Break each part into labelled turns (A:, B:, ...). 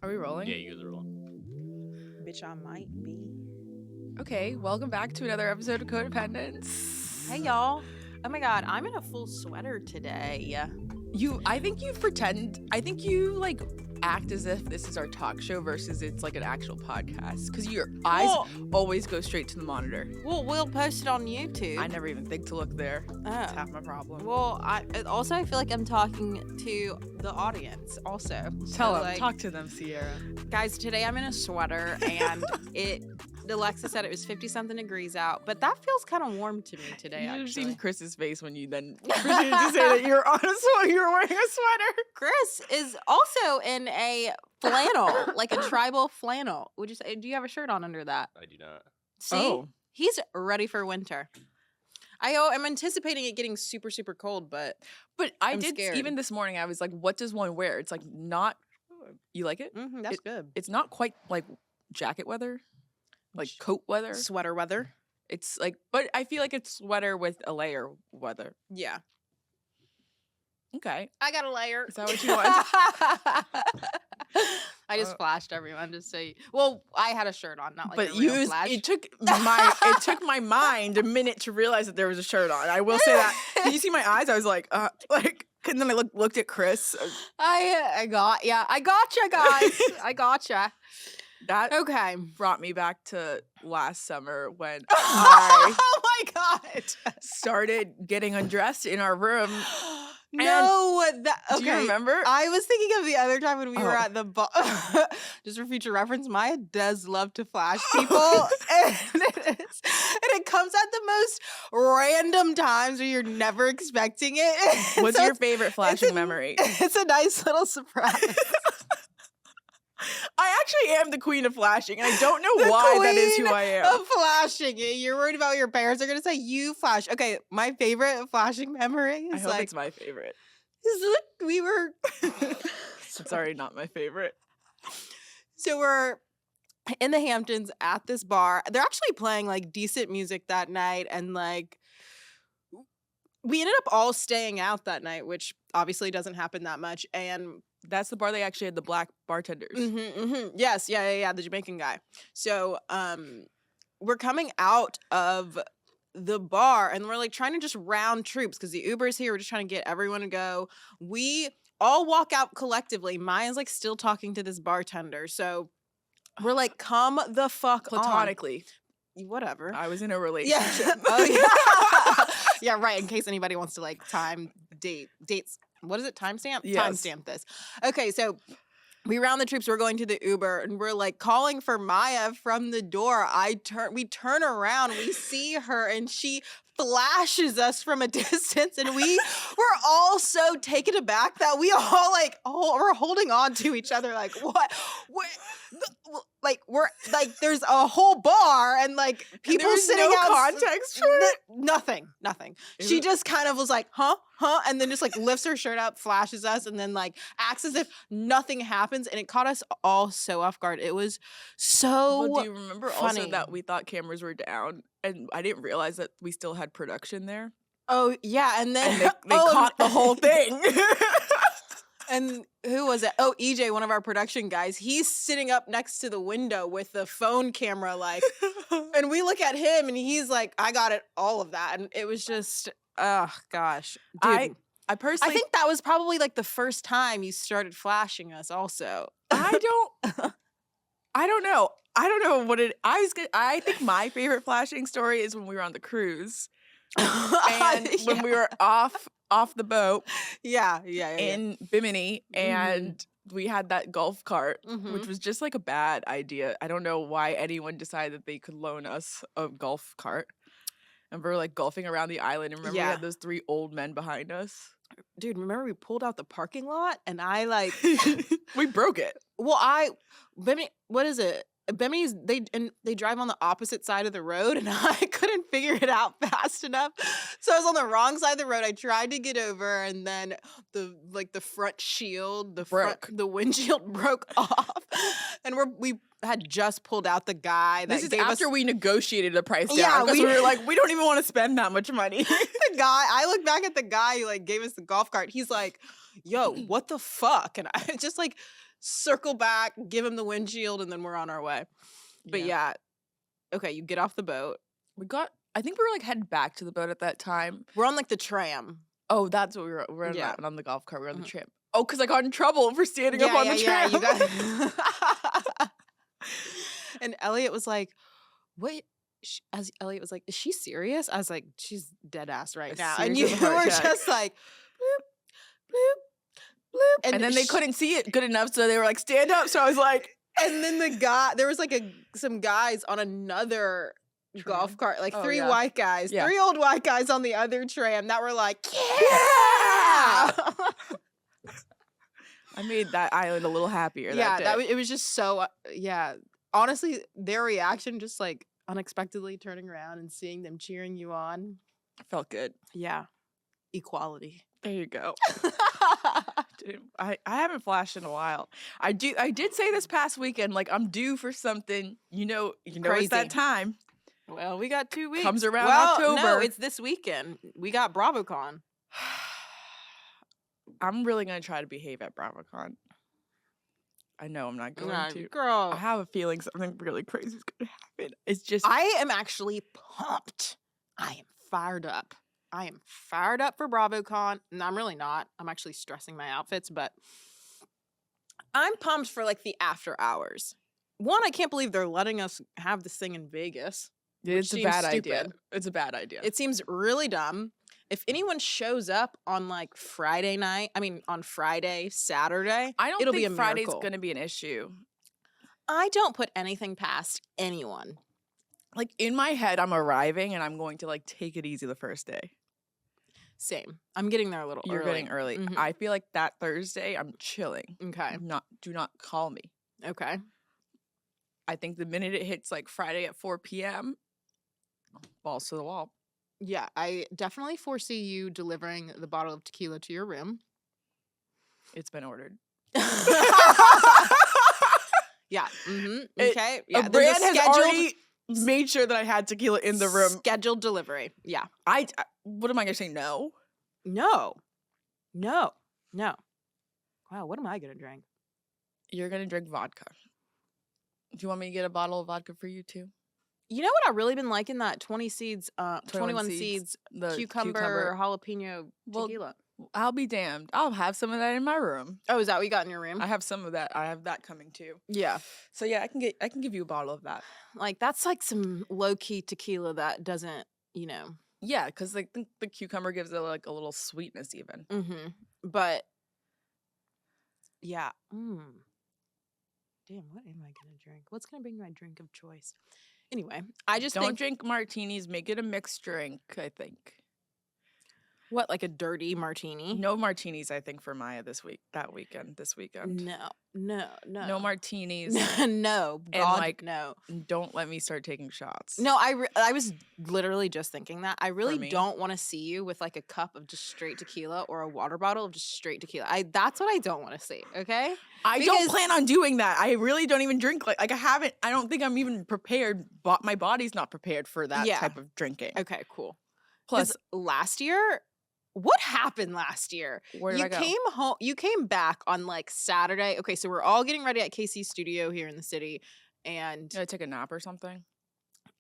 A: Are we rolling?
B: Yeah, you guys are rolling.
C: Bitch, I might be.
A: Okay, welcome back to another episode of Codependence.
C: Hey, y'all. Oh my god, I'm in a full sweater today.
A: I think you like act as if this is our talk show versus it's like an actual podcast because your eyes always go straight to the monitor.
C: Well, we'll post it on YouTube.
A: I never even think to look there. That's half my problem.
C: Well, I feel like I'm talking to the audience also.
A: Tell them,
C: like,
A: talk to them, Ciara.
C: Guys, today I'm in a sweater and Alexa said it was 50-something degrees out, but that feels kind of warm to me today,
A: You should have
C: actually.
A: seen Chris's face when you then proceeded to say that you're wearing a sweater.
C: Chris is also in a flannel, like a tribal flannel. Would you say? Do you have a shirt on under that?
B: I do not.
C: See, he's ready for winter. I'm anticipating it getting super, super cold, but I'm scared.
A: Even this morning I was like, what does one wear? It's like not, you like it?
C: Mm-hmm, that's good.
A: It's not quite like jacket weather, like coat weather.
C: Sweater weather.
A: It's like, but I feel like it's sweater with a layer weather.
C: Yeah.
A: Okay.
C: I got a layer.
A: Is that what you want?
C: I just flashed everyone to say. Well, I had a shirt on, not like
A: but
C: a real flash.
A: It took my mind a minute to realize that there was a shirt on. I will say that. Did you see my eyes? I was like, and then I looked at Chris.
C: I gotcha, guys. I gotcha.
A: That
C: okay
A: brought me back to last summer when I
C: oh my god
A: started getting undressed in our room.
C: Okay.
A: Do you remember?
C: I was thinking of the other time when we were at the bar. Just for future reference, Maya does love to flash people, and it comes at the most random times where you're never expecting it.
A: What's your favorite flashing memory?
C: It's a nice little surprise.
A: I actually am the queen of flashing, and I don't know why that is who I am.
C: Of flashing. You're worried about what your parents are going to say. You flash. Okay, my favorite flashing memory is
A: I hope it's my favorite.
C: We were...
A: It's already not my favorite.
C: So we're in the Hamptons at this bar. They're actually playing like decent music that night, and like we ended up all staying out that night, which obviously doesn't happen that much. And
A: that's the bar they actually had the black bartenders.
C: Mm-hmm, mm-hmm. Yes, yeah, the Jamaican guy. So we're coming out of the bar, and we're like trying to just round troops because the Uber's here. We're just trying to get everyone to go. We all walk out collectively. Maya's like still talking to this bartender. So we're like, come the fuck
A: platonically.
C: On. Whatever.
A: I was in a relationship.
C: Yeah. Oh, yeah. Yeah, right. In case anybody wants to like dates. What is it? Timestamp?
A: Yes.
C: Timestamp this. Okay, so we round the troops. We're going to the Uber, and we're like calling for Maya from the door. We turn around, we see her, and she flashes us from a distance, and we were all so taken aback that we all we're holding on to each other like what? Like we're like there's a whole bar and like people sitting out.
A: Context for it.
C: Nothing. She just kind of was like, huh, and then just like lifts her shirt up, flashes us, and then like acts as if nothing happens, and it caught us all so off guard. It was so.
A: Well, do you remember
C: funny.
A: Also that we thought cameras were down, and I didn't realize that we still had production there.
C: Oh yeah, and then
A: they caught the whole thing.
C: And who was it? Oh, EJ, one of our production guys. He's sitting up next to the window with the phone camera, like, and we look at him, and he's like, "I got it, all of that," and it was just, oh gosh, dude.
A: I personally,
C: I think that was probably like the first time you started flashing us. Also,
A: I don't know. What it. I think my favorite flashing story is when we were on the cruise, and when we were off the boat.
C: Yeah.
A: In Bimini, and we had that golf cart, which was just like a bad idea. I don't know why anyone decided that they could loan us a golf cart. And we were like golfing around the island. And remember we had those 3 old men behind us?
C: Dude, remember we pulled out the parking lot and I like...
A: we broke it.
C: Well, Bimini, what is it? Bimini's, they drive on the opposite side of the road, and I couldn't figure it out fast enough. So I was on the wrong side of the road. I tried to get over, and then the front shield, the windshield broke off, and we had just pulled out the guy that
A: this is after we negotiated the price down.
C: Yeah,
A: because we were like, we don't even want to spend that much money.
C: The guy, I look back at the guy who like gave us the golf cart. He's like, "Yo, what the fuck?" And I just like circle back, give him the windshield, and then we're on our way. But yeah, okay, you get off the boat.
A: I think we were like heading back to the boat at that time.
C: We're on like the tram.
A: Oh, that's what we're
C: Yeah.
A: not on the golf cart. We're on the tram. Oh, because I got in trouble for standing up on the tram.
C: You got And Elliot was like, "What?" As Elliot was like, "Is she serious?" I was like, "She's dead ass right now." And you
A: serious with a
C: were
A: heart attack.
C: just like, bloop, bloop, bloop.
A: And then they couldn't see it good enough, so they were like, stand up. So I was like,
C: And then there was like some guys on another golf cart, like three white guys, 3 old white guys on the other tram that were like, yeah!
A: I made that island a little happier that day.
C: It was just so, honestly, their reaction, just like unexpectedly turning around and seeing them cheering you on.
A: Felt good.
C: Yeah. Equality.
A: There you go. Dude, I haven't flashed in a while. I did say this past weekend, like, I'm due for something. You know it's that time.
C: Well, we got 2 weeks.
A: Comes around October.
C: No, it's this weekend. We got Bravocon.
A: I'm really going to try to behave at Bravocon. I know I'm not going to.
C: Girl.
A: I have a feeling something really crazy is going to happen. It's just...
C: I am actually pumped. I am fired up. I am fired up for Bravocon. No, I'm really not. I'm actually stressing my outfits, but I'm pumped for like the after hours. One, I can't believe they're letting us have this thing in Vegas.
A: It's a bad idea. It's a bad idea.
C: It seems really dumb. If anyone shows up on like on Friday, Saturday,
A: I don't
C: it'll
A: think
C: be a
A: Friday's
C: miracle.
A: going to be an issue.
C: I don't put anything past anyone.
A: Like, in my head, I'm arriving and I'm going to like take it easy the first day.
C: Same. I'm getting there a little early.
A: You're getting early.
C: Mhm.
A: I feel like that Thursday, I'm chilling.
C: Okay.
A: Do not call me.
C: Okay.
A: I think the minute it hits like Friday at 4 p.m., balls to the wall.
C: Yeah, I definitely foresee you delivering the bottle of tequila to your room.
A: It's been ordered.
C: Yeah. Mm-hmm. Okay.
A: A brand has already made sure that I had tequila in the room.
C: Scheduled delivery. Yeah.
A: What am I going to say? No?
C: No. Wow, what am I going to drink?
A: You're going to drink vodka. Do you want me to get a bottle of vodka for you too?
C: You know what I've really been liking? That 21 seeds
A: the
C: cucumber jalapeno tequila.
A: I'll be damned. I'll have some of that in my room.
C: Oh, is that what you got in your room?
A: I have some of that. I have that coming too.
C: Yeah.
A: So yeah, I can give you a bottle of that.
C: Like, that's like some low-key tequila that doesn't,
A: Yeah, because like the cucumber gives it like a little sweetness even.
C: Mm-hmm. But yeah. Damn, what am I gonna drink? What's gonna be my drink of choice? Anyway, I just
A: don't drink martinis. Make it a mixed drink, I think.
C: What, like a dirty martini?
A: No martinis, I think, for Mya this weekend. No martinis.
C: No,
A: And
C: God, no.
A: Don't let me start taking shots.
C: No, I was literally just thinking that. I
A: For
C: really
A: me?
C: don't want to see you with like a cup of just straight tequila or a water bottle of just straight tequila. That's what I don't want to see, okay?
A: I don't plan on doing that. I really don't even drink I don't think I'm even prepared. My body's not prepared for that type of drinking.
C: Okay, cool.
A: Plus,
C: last year, what happened last year?
A: Where did I go?
C: You came back on like Saturday. Okay, so we're all getting ready at KC's studio here in the city. And
A: did I take a nap or something?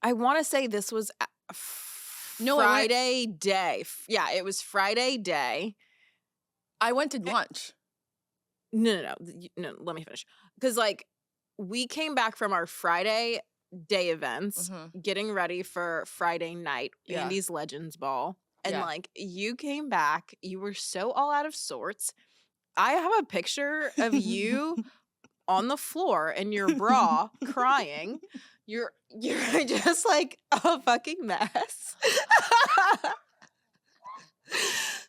C: I want to say this was Friday day. Yeah, it was Friday day.
A: I went to lunch.
C: No, let me finish. Because like we came back from our Friday day events, getting ready for Friday night, Andy's Legends Ball. And like you came back, you were so all out of sorts. I have a picture of you on the floor in your bra crying. You're just like a fucking mess.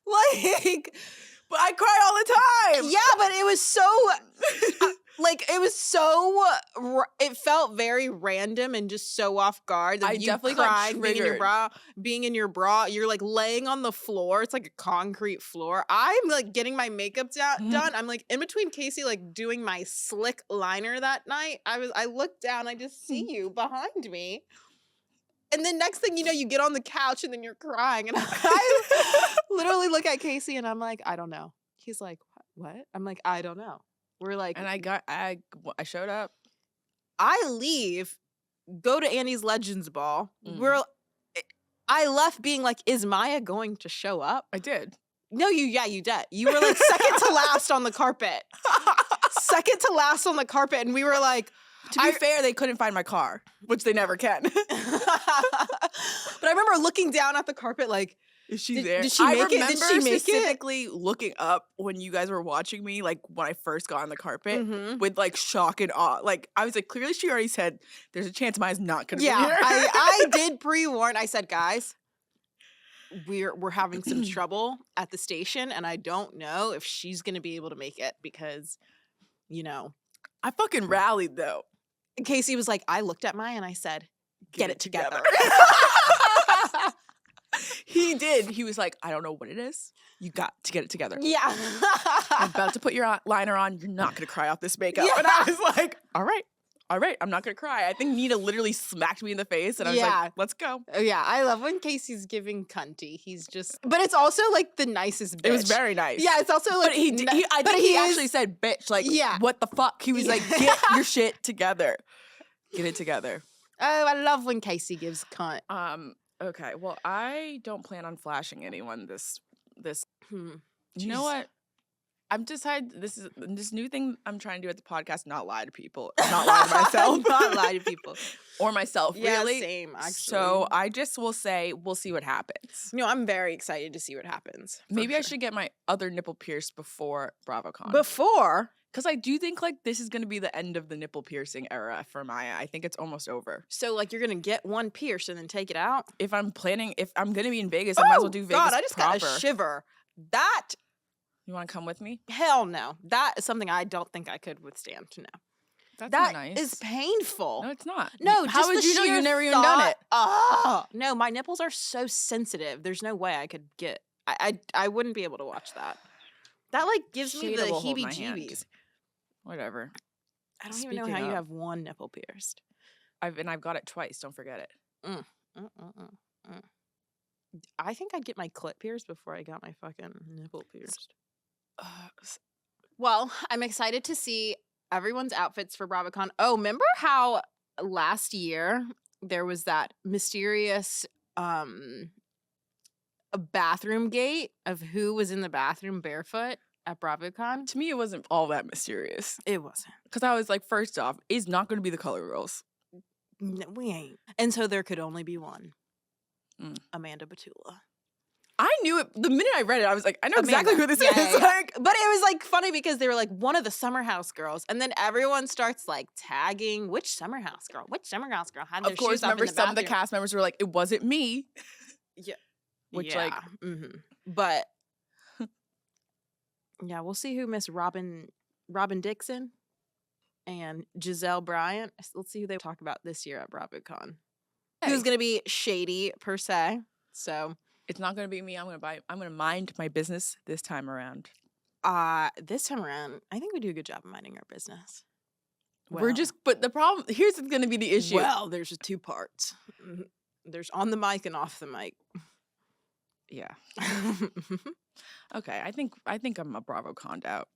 C: Like,
A: but I cry all the time.
C: Yeah, but it was so it felt very random and just so off guard.
A: I definitely got triggered.
C: Being in your bra, you're like laying on the floor. It's like a concrete floor. I'm like getting my makeup done. I'm like in between Casey, like doing my slick liner that night. I look down, I just see you behind me. And then next thing you know, you get on the couch and then you're crying. And I literally look at Casey and I'm like, I don't know. He's like, what? I'm like, I don't know. We're like,
A: And I showed up.
C: I leave, go to Annie's Legends Ball.
A: Mm.
C: I left being like, is Mya going to show up?
A: I did.
C: No, you did. You were like second to last on the carpet. Second to last on the carpet. And we were like,
A: to be fair, they couldn't find my car, which they never can.
C: But I remember looking down at the carpet like,
A: is she there?
C: Did she make it? Did she make it?
A: Specifically looking up when you guys were watching me, like when I first got on the carpet, with like shock and awe. Like I was like, clearly she already said there's a chance Maya's not gonna be here.
C: I did pre-warn. I said, guys, we're having some trouble at the station, and I don't know if she's gonna be able to make it because,
A: I fucking rallied though.
C: Casey was like, I looked at Mya and I said, get it together.
A: He did. He was like, I don't know what it is. You got to get it together.
C: Yeah.
A: I'm about to put your liner on. You're not going to cry off this makeup. Yeah. And I was like, all right. I'm not going to cry. I think Nina literally smacked me in the face. And I was like, let's go.
C: Oh, yeah. I love when Casey's giving cunty. He's just, but it's also like the nicest bitch.
A: It was very nice.
C: Yeah. It's also like,
A: I think he actually said bitch. Like, what the fuck? He was like, get your shit together. Get it together.
C: Oh, I love when Casey gives cunt.
A: Okay, well, I don't plan on flashing anyone this. You know what? I'm decided this new thing I'm trying to do at the podcast. Not lie to people. Not lie to myself.
C: Not lie to people
A: or myself.
C: Yeah,
A: really.
C: Same. Actually.
A: So I just will say we'll see what happens.
C: No, I'm very excited to see what happens.
A: Maybe I should get my other nipple pierced before Bravocon. Because I do think like this is going to be the end of the nipple piercing era for Mya. I think it's almost over.
C: So like you're going to get one pierced and then take it out?
A: If I'm going to be in Vegas, I might as well do Vegas
C: God, I just got a shiver. That.
A: You want to come with me?
C: Hell no. That is something I don't think I could withstand to know.
A: That's not nice.
C: That is painful.
A: No, it's not.
C: No,
A: how would you know? You've never even done it.
C: Oh, no, my nipples are so sensitive. There's no way I could get. I wouldn't be able to watch that. That like gives me the heebie-jeebies.
A: Whatever.
C: I don't even know how you have one nipple pierced.
A: I've got it twice. Don't forget it.
C: I think I'd get my clit pierced before I got my fucking nipple pierced. Well, I'm excited to see everyone's outfits for Bravocon. Oh, remember how last year there was that mysterious bathroom gate of who was in the bathroom barefoot at Bravocon?
A: To me, it wasn't all that mysterious.
C: It wasn't.
A: Because I was like, first off, it's not going to be the color girls.
C: No, we ain't. And so there could only be one. Amanda Batula.
A: I knew it. The minute I read it, I was like, I know exactly who this is.
C: Yeah. Like, but it was like funny because they were like one of the Summer House girls. And then everyone starts like tagging which Summer House girl had their shoes up in the bathroom.
A: Of course, remember some of the cast members were like, it wasn't me.
C: Yeah.
A: Which
C: But yeah, we'll see who Miss Robin Dixon and Giselle Bryant. Let's see who they talk about this year at Bravocon. Hey. Who's going to be shady per se. So
A: it's not going to be me. I'm going to mind my business this time around.
C: This time around, I think we do a good job of minding our business.
A: Well, but the problem, here's going to be the issue.
C: Well, there's two parts. There's on the mic and off the mic.
A: Yeah. Okay, I think I'm a Bravocon out.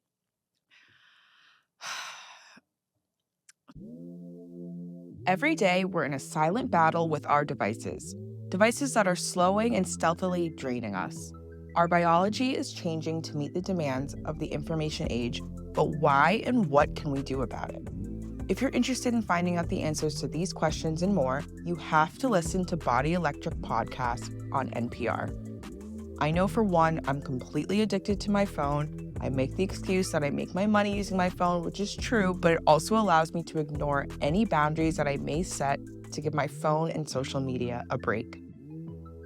A: Every day, we're in a silent battle with our devices that are slowing and stealthily draining us. Our biology is changing to meet the demands of the information age, but why and what can we do about it? If you're interested in finding out the answers to these questions and more, you have to listen to Body Electric Podcast on NPR. I know for one, I'm completely addicted to my phone. I make the excuse that I make my money using my phone, which is true, but it also allows me to ignore any boundaries that I may set to give my phone and social media a break.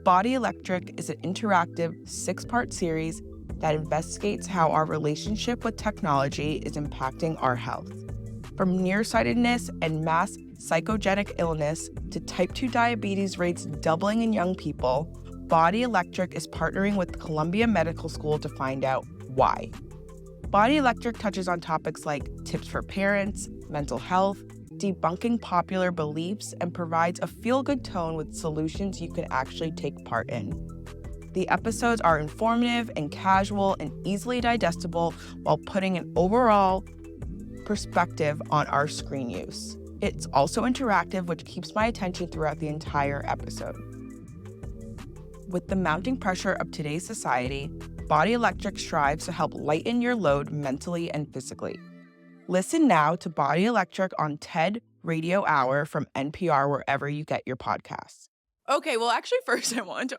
A: Body Electric is an interactive 6-part series that investigates how our relationship with technology is impacting our health. From nearsightedness and mass psychogenic illness to type 2 diabetes rates doubling in young people, Body Electric is partnering with Columbia Medical School to find out why. Body Electric touches on topics like tips for parents, mental health, debunking popular beliefs, and provides a feel-good tone with solutions you can actually take part in. The episodes are informative and casual and easily digestible while putting an overall
D: perspective on our screen use. It's also interactive, which keeps my attention throughout the entire episode. With the mounting pressure of today's society, Body Electric strives to help lighten your load mentally and physically. Listen now to Body Electric on TED Radio Hour from NPR wherever you get your podcasts.
A: Okay, well, actually, first I wanted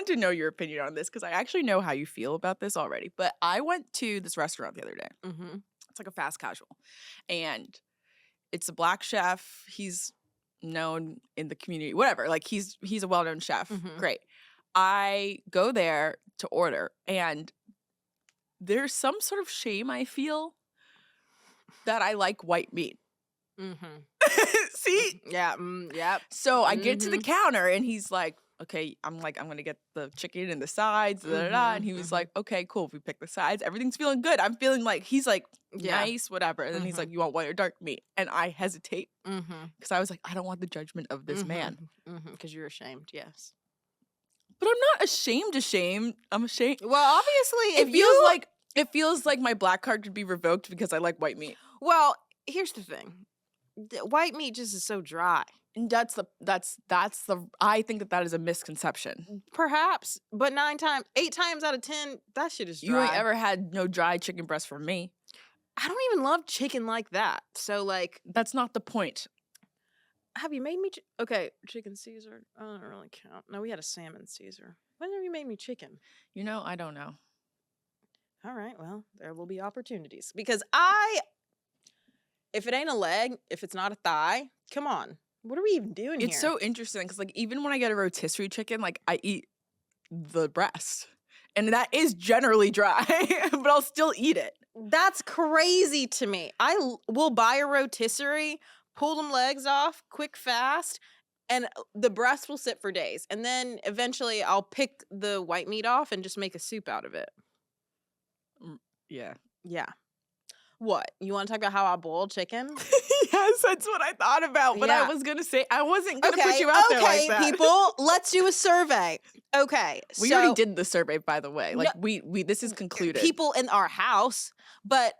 A: to know your opinion on this because I actually know how you feel about this already. But I went to this restaurant the other day.
C: Mm-hmm.
A: It's like a fast casual, and it's a Black chef. He's known in the community, whatever. Like he's a well-known chef.
C: Mhm.
A: Great. I go there to order, and there's some sort of shame I feel that I like white meat.
C: Mm-hmm.
A: See?
C: Yeah. Yep.
A: So I get to the
C: Mhm.
A: counter, and he's like, okay, I'm gonna get the chicken and the sides, da, da, da.
C: Mhm,
A: And he was
C: mhm.
A: like, okay, cool. If we pick the sides, everything's feeling good. I'm feeling like he's like
C: Yeah.
A: nice, whatever. And then he's
C: Mhm.
A: like, you want white or dark meat? And I hesitate
C: Mm-hmm.
A: because I was like, I don't want the judgment of this man.
C: Because you're ashamed. Yes.
A: But I'm not ashamed. I'm ashamed.
C: Well, obviously,
A: It feels like my black card could be revoked because I like white meat.
C: Well, here's the thing: white meat just is so dry.
A: And that's the I think that is a misconception.
C: Perhaps, but 8 times out of 10, that shit is dry.
A: You ain't ever had no dry chicken breast from me.
C: I don't even love chicken like that. So, like,
A: That's not the point.
C: have you made me? Okay, chicken Caesar. I don't really count. No, we had a salmon Caesar. When have you made me chicken?
A: You know, I don't know.
C: All right, well, there will be opportunities because if it ain't a leg, if it's not a thigh, come on. What are we even doing here?
A: It's so interesting because, like, even when I get a rotisserie chicken, like, I eat the breast. And that is generally dry, but I'll still eat it.
C: That's crazy to me. I will buy a rotisserie, pull them legs off quick, fast, and the breast will sit for days. And then eventually I'll pick the white meat off and just make a soup out of it.
A: Yeah.
C: Yeah. What? You want to talk about how I boil chicken?
A: Yes, that's what I thought about. But
C: Yeah.
A: I was going to say, I wasn't going to put you out there like that.
C: Okay, people, let's do a survey. Okay.
A: We already did the survey, by the way. Like,
C: No,
A: we this is concluded.
C: people in our house, but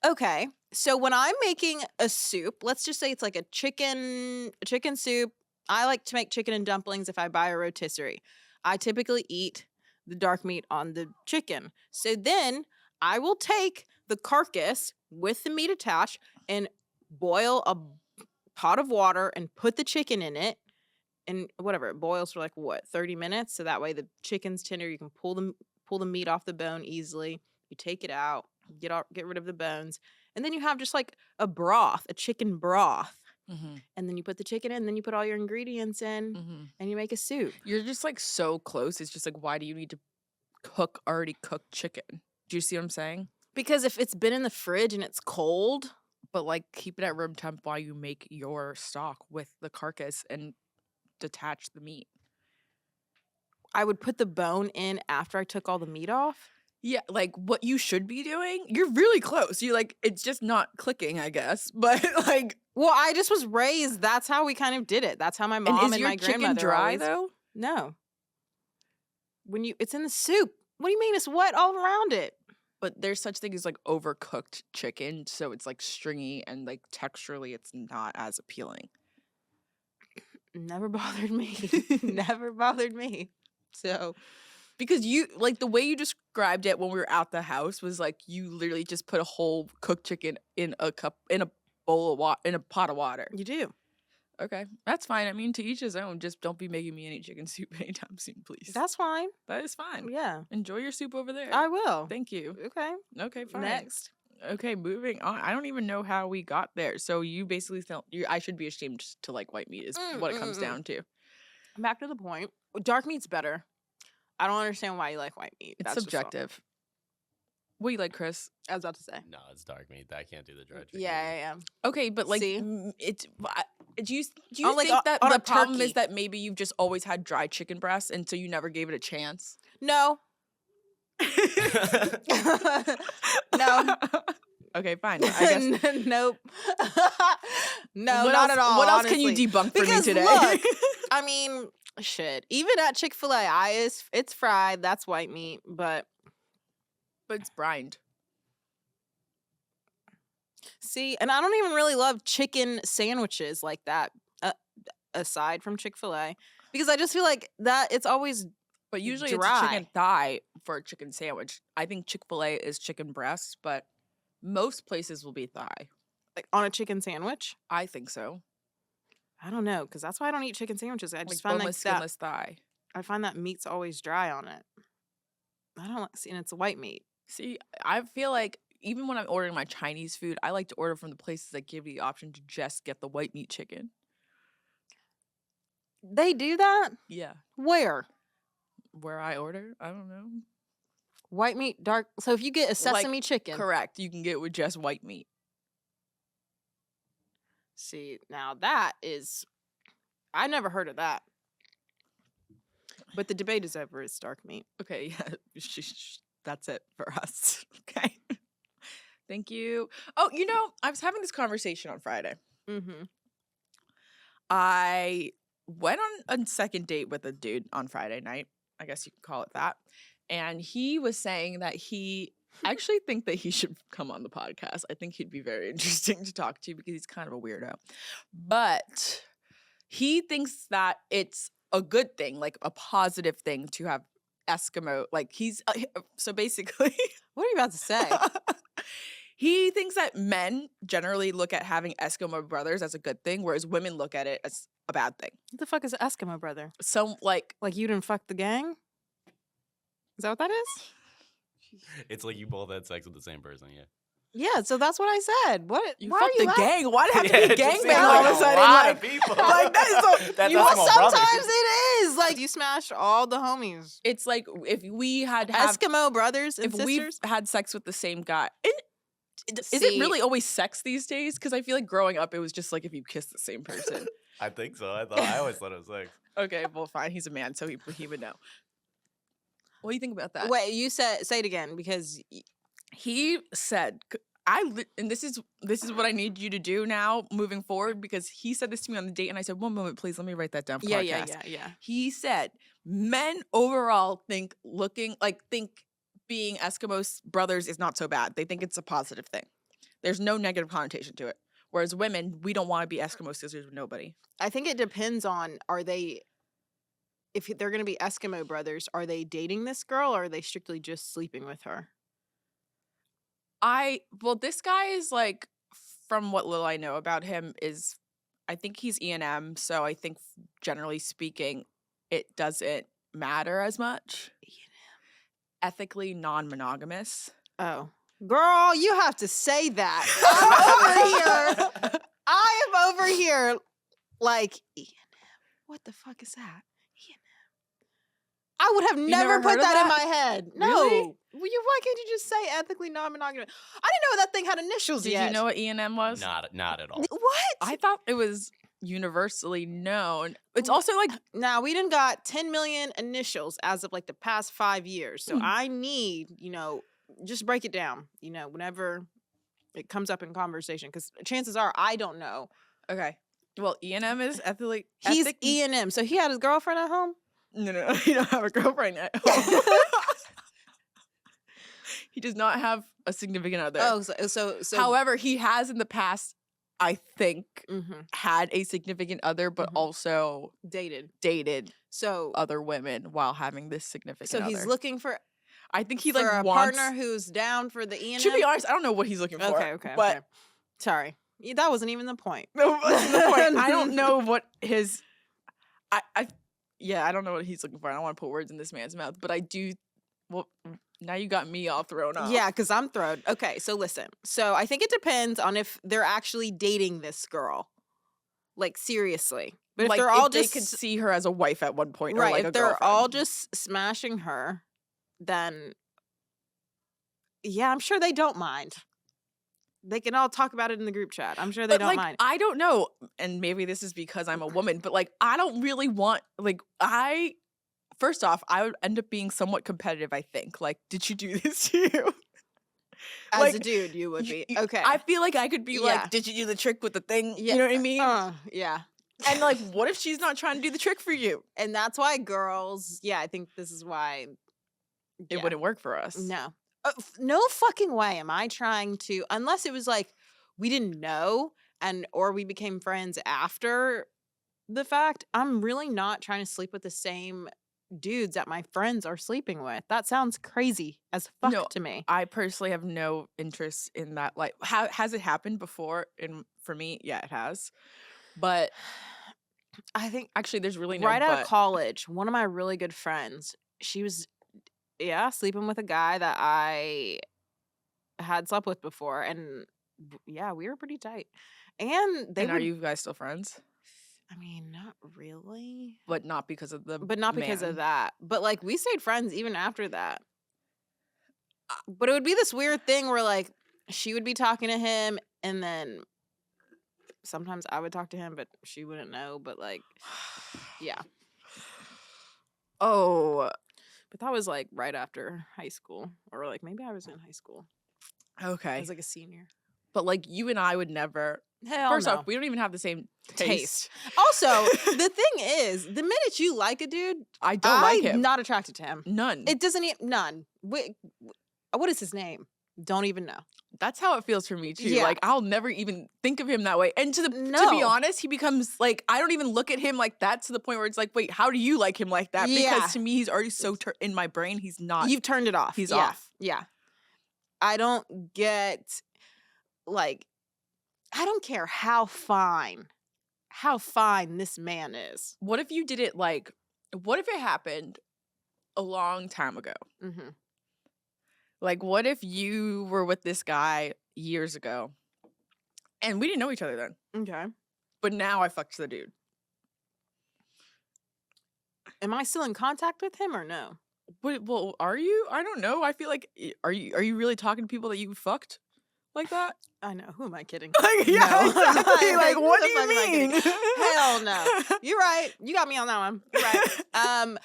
C: okay. So when I'm making a soup, let's just say it's like a chicken soup. I like to make chicken and dumplings if I buy a rotisserie. I typically eat the dark meat on the chicken. So then I will take the carcass with the meat attached and boil a pot of water and put the chicken in it. And whatever, it boils for 30 minutes. So that way the chicken's tender. You can pull the meat off the bone easily. You take it out, get rid of the bones. And then you have just like a broth, a chicken broth.
A: Mm-hmm.
C: And then you put the chicken in, then you put all your ingredients in, and you make a soup.
A: You're just like so close. It's just like, why do you need to cook already cooked chicken? Do you see what I'm saying?
C: Because if it's been in the fridge and it's cold.
A: But like, keep it at room temp while you make your stock with the carcass and detach the meat.
C: I would put the bone in after I took all the meat off.
A: Yeah, like what you should be doing. You're really close. You like, it's just not clicking, I guess. But like,
C: well, I just was raised. That's how we kind of did it. That's how my mom and my grandmother
A: dry
C: always.
A: though?
C: No. It's in the soup. What do you mean it's wet all around it?
A: But there's such thing as like overcooked chicken, so it's like stringy and like texturally it's not as appealing.
C: Never bothered me. Never bothered me. So,
A: because you like the way you described it when we were at the house was like you literally just put a whole cooked chicken in a bowl of water, in a pot of water.
C: you do.
A: Okay, that's fine. I mean, to each his own. Just don't be making me any chicken soup anytime soon, please.
C: That's fine.
A: That is fine.
C: Yeah.
A: Enjoy your soup over there.
C: I will.
A: Thank you.
C: Okay.
A: Okay, fine.
C: Next.
A: Okay, moving on. I don't even know how we got there. So you basically felt I should be ashamed to like white meat is what it comes down to.
C: Back to the point. Dark meat's better. I don't understand why you like white meat.
A: It's
C: That's just all.
A: subjective. What do you like, Chris?
C: I was about to say.
B: No, it's dark meat. I can't do the dry chicken.
C: Yeah.
A: Okay, but like,
C: See?
A: it's. Do you
C: Oh, like,
A: think that
C: on a
A: the problem
C: turkey.
A: is that maybe you've just always had dry chicken breasts and so you never gave it a chance?
C: No. No.
A: Okay, fine. I guess.
C: Nope. No,
A: What
C: not
A: else-
C: at all.
A: What else can you
C: honestly.
A: debunk for me
C: Because
A: today?
C: look, I mean, shit. Even at Chick-fil-A, it's fried. That's white meat, but
A: but it's brined.
C: See, and I don't even really love chicken sandwiches like that, aside from Chick-fil-A, because I just feel like that it's always
A: But usually
C: dry.
A: it's chicken thigh for a chicken sandwich. I think Chick-fil-A is chicken breast, but most places will be thigh.
C: like on a chicken sandwich.
A: I think so.
C: I don't know, because that's why I don't eat chicken sandwiches. I just
A: Like
C: find
A: boneless, skinless thigh.
C: I find that meat's always dry on it. I don't like, and it's white meat.
A: See, I feel like even when I'm ordering my Chinese food, I like to order from the places that give you the option to just get the white meat chicken.
C: They do that?
A: Yeah.
C: Where?
A: Where I order? I don't know.
C: White meat, dark. So if you get a sesame chicken.
A: Correct. You can get with just white meat.
C: See, now that is, I never heard of that. But the debate is over. It's dark meat.
A: Okay, yeah. That's it for us. Okay. Thank you. Oh, I was having this conversation on Friday.
C: Mm-hmm.
A: I went on a second date with a dude on Friday night. I guess you could call it that. And he was saying that I actually think that he should come on the podcast. I think he'd be very interesting to talk to because he's kind of a weirdo. But he thinks that it's a good thing, like a positive thing to have Eskimo. Like so basically.
C: What are you about to say?
A: He thinks that men generally look at having Eskimo brothers as a good thing, whereas women look at it as a bad thing.
C: What the fuck is an Eskimo brother?
A: So, like
C: you didn't fuck the gang? Is that what that is?
B: It's like you both had sex with the same person, yeah.
C: Yeah, so that's what I said. What?
A: you
C: why
A: fucked
C: are you
A: the
C: laughing?
A: gang. Why did it have to
B: Yeah,
A: be
B: it just
A: gang
B: seems
A: bang
B: like
A: all of a
B: a
A: sudden?
B: lot
A: Like,
B: of people.
A: like that is so.
B: That's
C: Well,
B: Eskimo brothers.
C: sometimes it is. Like you smashed all the homies.
A: It's like if we had to have,
C: Eskimo brothers and
A: if we
C: sisters.
A: had sex with the same guy. Is it
C: See-
A: really always sex these days? Because I feel like growing up, it was just like if you kissed the same person.
B: I think so. I always thought it was sex.
A: Okay, well, fine. He's a man, so he would know. What do you think about that?
C: Wait, you say it again because
A: He said, and this is what I need you to do now moving forward, because he said this to me on the date, and I said, 1 moment, please, let me write that down for podcast.
C: yeah.
A: He said, men overall think being Eskimo brothers is not so bad. They think it's a positive thing. There's no negative connotation to it. Whereas women, we don't want to be Eskimo sisters with nobody.
C: I think it depends on if they're going to be Eskimo brothers, are they dating this girl or are they strictly just sleeping with her?
A: This guy is like, from what little I know about him, I think he's E&M, so I think generally speaking, it doesn't matter as much. Ethically non-monogamous.
C: Oh. Girl, you have to say that. I am over here like, E&M. What the fuck is that? E&M. I would have never
A: never
C: put
A: heard of
C: that in
A: that?
C: my head. No.
A: Really?
C: Why can't you just say ethically non-monogamous? I didn't know that thing had initials
A: Did
C: yet.
A: you know what E&M was?
B: Not at all.
C: What?
A: I thought it was universally known. It's also like,
C: Now, we done got 10 million initials as of like the past 5 years. So I need, just break it down, whenever it comes up in conversation. Because chances are I don't know.
A: okay. Well, E&M is ethically.
C: He's E&M. So he had his girlfriend at home?
A: No, he don't have a girlfriend at home. He does not have a significant other.
C: Oh, so
A: However, he has in the past, I think,
C: Mhm.
A: had a significant other, but
C: Mhm.
A: also dated
C: So
A: other women while having this significant other.
C: he's looking for
A: I think he
C: for
A: like
C: a
A: wants.
C: partner who's down for the E&M.
A: To be honest, I don't know what he's looking for.
C: Okay.
A: But
C: Sorry. That wasn't even the point.
A: no, that's the point. I don't know what his. I don't know what he's looking for. I don't want to put words in this man's mouth, but I do. Well, now you got me all thrown off.
C: Yeah, because I'm thrown. Okay, so listen. So I think it depends on if they're actually dating this girl. Like, seriously. But
A: like
C: if they're all
A: they
C: just
A: could see her as a wife at one point,
C: right,
A: or like
C: if
A: a
C: they're
A: girlfriend.
C: all just smashing her, then yeah, I'm sure they don't mind. They can all talk about it in the group chat. I'm sure they
A: But
C: don't
A: like,
C: mind.
A: I don't know, and maybe this is because I'm a woman, but like, I don't really want First off, I would end up being somewhat competitive, I think. Like, did she do this to you?
C: As
A: like,
C: a dude, you would be.
A: y-
C: Okay.
A: I feel like I could be
C: Yeah.
A: like, did you do the trick with the thing? You know what I mean?
C: Yeah.
A: And like, what if she's not trying to do the trick for you?
C: And that's why girls, I think this is why
A: It wouldn't work for us.
C: No. No fucking way am I trying to, unless it was like, we didn't know or we became friends after the fact, I'm really not trying to sleep with the same dudes that my friends are sleeping with. That sounds crazy as fuck
A: No,
C: to me.
A: I personally have no interest in that. Like, has it happened before? And for me, yeah, it has. But
C: I think
A: actually, there's really no
C: right out of
A: but.
C: college, one of my really good friends, she was, sleeping with a guy that I had slept with before. And yeah, we were pretty tight. And
A: And are you guys still friends?
C: I mean, not really.
A: But not because of the
C: But not because
A: man.
C: of that. But like we stayed friends even after that. But it would be this weird thing where like she would be talking to him and then sometimes I would talk to him, but she wouldn't know. But like, yeah.
A: Oh,
C: But that was like right after high school. Or like maybe I was in high school. I
A: okay.
C: was like a senior.
A: But like you and I would never.
C: Hell
A: First
C: no.
A: off, we don't even have the same taste.
C: Also, the thing is, the minute you like a dude,
A: I don't like him.
C: I'm not attracted to him.
A: None.
C: It doesn't even, none. What is his name? Don't even know.
A: That's how it feels for me too.
C: Yeah.
A: Like I'll never even think of him that way. And to be
C: No.
A: honest, he becomes like I don't even look at him like that to the point where it's like, wait, how do you like him like that?
C: Yeah.
A: Because to me, he's already so in my brain. He's not.
C: You've turned it off.
A: He's
C: Yeah.
A: off.
C: Yeah. I don't get, like, I don't care how fine this man is.
A: What if you did it like? What if it happened a long time ago?
C: Mm-hmm.
A: Like, what if you were with this guy years ago, and we didn't know each other then,
C: Okay.
A: but now I fucked the dude?
C: Am I still in contact with him or no?
A: Well, are you? I don't know. I feel like are you really talking to people that you fucked like that?
C: I know. Who am I kidding?
A: Like, yeah,
C: No.
A: exactly. Like,
C: Who
A: what
C: the
A: do you
C: fuck am I
A: mean?
C: kidding? Hell no. You're right. You got me on that one. You're right.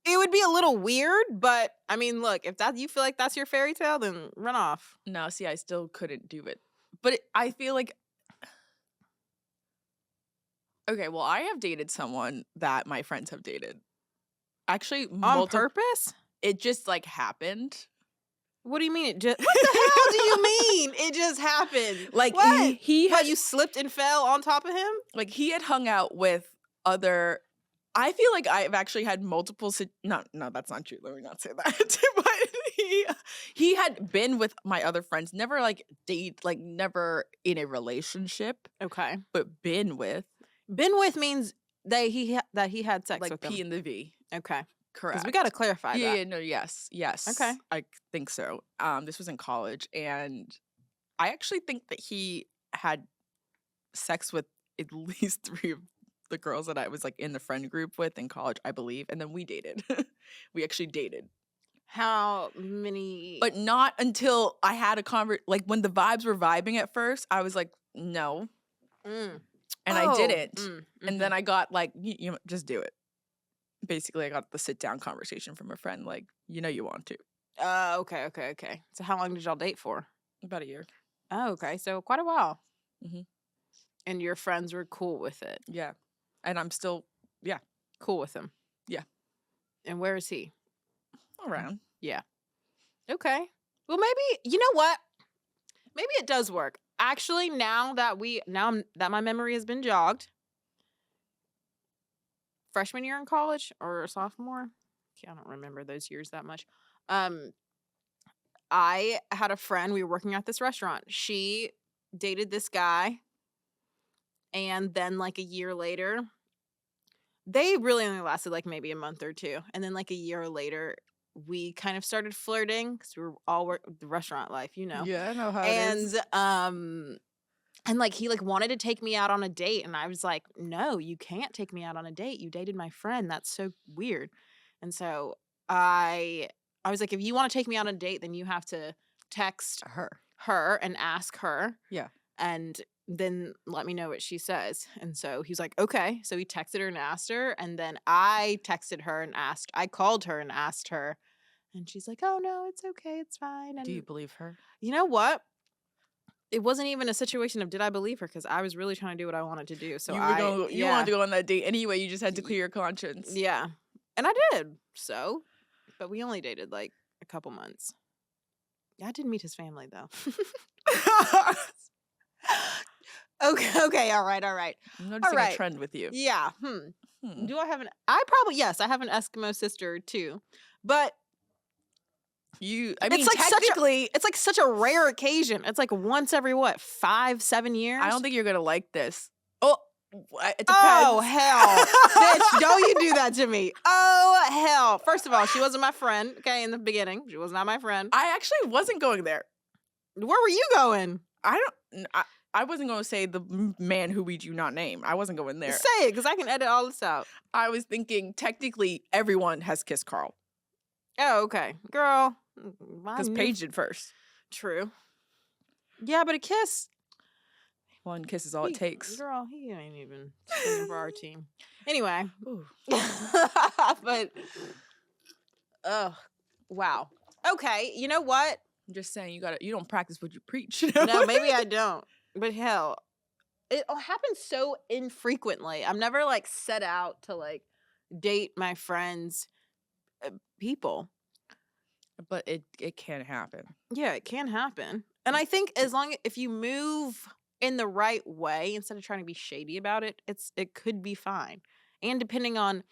C: It would be a little weird, but I mean, look, if that you feel like that's your fairy tale, then run off.
A: No, see, I still couldn't do it. But I feel like okay, well, I have dated someone that my friends have dated. Actually,
C: On purpose?
A: It just like happened.
C: What do you mean? It just? What the hell do you mean? It just happened.
A: Like
C: what?
A: he
C: What,
A: had
C: you slipped and fell on top of him?
A: like he had hung out with other. I feel like I've actually had multiple. No, that's not true. Let me not say that. But he had been with my other friends. Never like never in a relationship.
C: Okay.
A: But been with.
C: Been with means that he had sex
A: Like
C: with them.
A: P and the V.
C: Okay.
A: Correct.
C: Because we got to clarify that.
A: Yeah, no, yes.
C: Okay.
A: I think so. This was in college, and I actually think that he had sex with at least 3 of the girls that I was like in the friend group with in college, I believe, and then we dated. We actually dated.
C: How many?
A: But not until I had a like when the vibes were vibing at first, I was like, no.
C: Mm.
A: And I didn't.
C: Mm-hmm.
A: And then I got like, you just do it. Basically, I got the sit down conversation from a friend, like, you want to.
C: Okay. So how long did y'all date for?
A: About a year.
C: Oh, okay. So quite a while.
A: Mm-hmm.
C: And your friends were cool with it.
A: Yeah. And I'm still, yeah.
C: Cool with him.
A: Yeah.
C: And where is he?
A: Around.
C: Yeah. Okay. Well, maybe, you know what? Maybe it does work. Actually, now that my memory has been jogged, freshman year in college or sophomore, I don't remember those years that much. I had a friend, we were working at this restaurant. She dated this guy, and then like a year later, they really only lasted like maybe a month or two. And then like a year later, we kind of started flirting because we were all the restaurant life,
A: Yeah, I know how it is.
C: And like he like wanted to take me out on a date, and I was like, no, you can't take me out on a date. You dated my friend. That's so weird. And so I was like, if you want to take me out on a date, then you have to text her and ask her.
A: Yeah.
C: And then let me know what she says. And so he's like, okay. So he texted her and asked her. And then I texted her and I called her and asked her. And she's like, oh, no, it's okay. It's fine. And
A: Do you believe her?
C: you know what? It wasn't even a situation of did I believe her, because I was really trying to do what I wanted to do. So
A: you wanted to go on that date anyway. You just had to clear your conscience.
C: Yeah. And I did. So, but we only dated like a couple months. Yeah, I didn't meet his family though. Okay, all right.
A: I'm noticing
C: right.
A: a trend with you.
C: Yeah. Do I have an? Yes, I have an Eskimo sister too, but
A: I mean, technically,
C: it's like such a rare occasion. It's like once every 5-7 years.
A: I don't think you're gonna like this. Oh, it depends.
C: Oh hell, bitch! Don't you do that to me? Oh hell! First of all, she wasn't my friend. Okay, in the beginning, she was not my friend.
A: I actually wasn't going there.
C: Where were you going?
A: I wasn't going to say the man who we do not name. I wasn't going there.
C: Say it, because I can edit all this out.
A: I was thinking technically everyone has kissed Carl.
C: Oh, okay, girl.
A: Because Paige did first.
C: True. Yeah, but a kiss.
A: One kiss is all it takes.
C: Girl, he ain't even singing for our team. Anyway. But, wow. Okay, you know what?
A: I'm just saying, you don't practice what you preach.
C: No, maybe I don't. But hell, it happens so infrequently. I'm never like set out to like date my friends' people.
A: But it can happen.
C: Yeah, it can happen. And I think if you move in the right way instead of trying to be shady about it, it could be fine. And depending on,